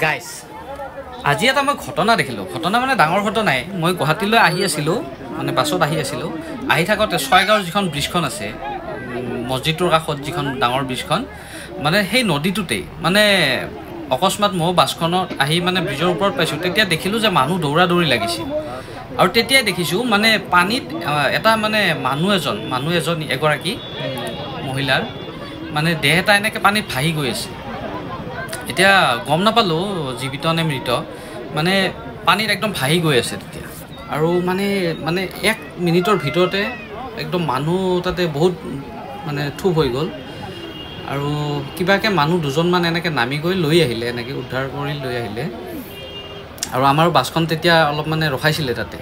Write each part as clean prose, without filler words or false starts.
Guys আজি এটা মই ঘটনা দেখিলোঁ। ঘটনা মানে ডাঙৰ ঘটনাই। মই গুৱাহাটীলৈ আহি আছিলোঁ, মানে বাছত আহি আছিলোঁ। আহি থাকোঁতে ছয়গাঁৱৰ যিখন ব্ৰিজখন আছে, মছজিদটোৰ কাষত যিখন ডাঙৰ ব্ৰিজখন, মানে সেই নদীটোতেই মানে অকস্মাত মই বাছখনত আহি মানে ব্ৰিজৰ ওপৰত পাইছোঁ। তেতিয়া দেখিলোঁ যে মানুহ দৌৰা দৌৰি লাগিছে। আৰু তেতিয়াই দেখিছোঁ মানে পানীত এটা মানে এগৰাকী মহিলাৰ মানে দেহ এটা এনেকৈ পানীত ভাহি গৈ আছে। এতিয়া গম নাপালোঁ জীৱিত নে মৃত, মানে পানীত একদম ভাহি গৈ আছে তেতিয়া। আৰু মানে 1 মিনিটৰ ভিতৰতে একদম মানুহ তাতে বহুত মানে থুপ হৈ গ'ল। আৰু কিবাকৈ মানুহ দুজনমান এনেকৈ নামি গৈ লৈ আহিলে, এনেকৈ উদ্ধাৰ কৰি লৈ আহিলে। আৰু আমাৰ বাছখন তেতিয়া অলপ মানে ৰখাইছিলে তাতে।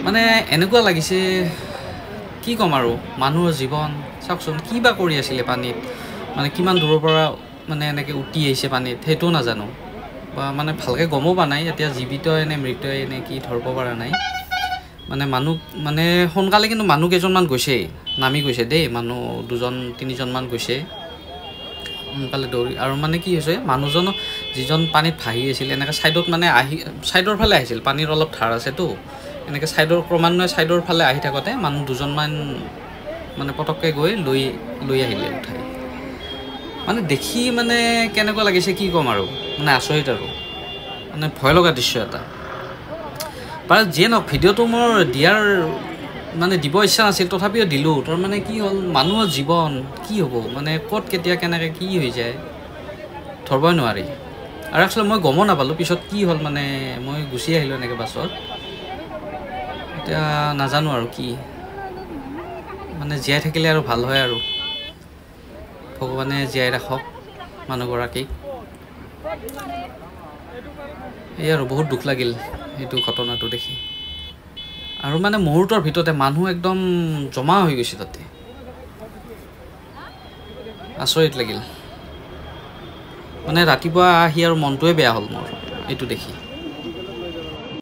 মানে এনেকুৱা লাগিছে, কি ক'ম আৰু, মানুহৰ জীৱন চাওকচোন, কি বা কৰি আছিলে পানীত, মানে কিমান দূৰৰ পৰা মানে এনেকৈ উটি আহিছে পানীত, সেইটোও নাজানো। বা মানে ভালকৈ গমো পোৱা নাই এতিয়া জীৱিত এনে মৃত এনে কি ধৰিব পৰা নাই। মানে মানুহ মানে সোনকালে কিন্তু মানুহ কেইজনমান গৈছেই, নামি গৈছে দেই, মানুহ 2-3জনমান গৈছে সোনকালে দৌৰি। আৰু মানে কি হৈছে, মানুহজন যিজন পানীত ভাহি আছিল এনেকৈ ছাইডত মানে ছাইডৰ ফালে আহিছিল, পানীৰ অলপ ধাৰ আছেতো, এনেকৈ ক্ৰমান্বয়ে ছাইডৰ ফালে আহি থাকোঁতে মানুহ 2জনমান মানে পটককৈ গৈ লৈ আহিলে উঠাই। মানে দেখি মানে কেনেকুৱা লাগিছে কি ক'ম আৰু, মানে আচৰিত আৰু মানে ভয় লগা দৃশ্য এটা। বাৰু যিয়ে নহওক, ভিডিঅ'টো মোৰ দিব ইচ্ছা নাছিল, তথাপিও দিলোঁ। তাৰমানে কি হ'ল, মানুহৰ জীৱন কি হ'ব, মানে ক'ত কেতিয়া কেনেকৈ কি হৈ যায় ধৰিবই নোৱাৰি। আৰু একচুৱেলি মই গমো নাপালোঁ পিছত কি হ'ল, মানে মই গুচি আহিলোঁ এনেকৈ বাছত। এতিয়া নাজানো আৰু কি, মানে জীয়াই থাকিলে আৰু ভাল হয় আৰু ভগৱানে জীয়াই ৰাখক মানুহগৰাকীক। এই আৰু বহুত দুখ লাগিল সেইটো ঘটনাটো দেখি। আৰু মানে মুহূৰ্তৰ ভিতৰতে মানুহ একদম জমা হৈ গৈছে তাতে, আচৰিত লাগিল। মানে ৰাতিপুৱা আহি আৰু মনটোৱে বেয়া হ'ল মোৰ এইটো দেখি।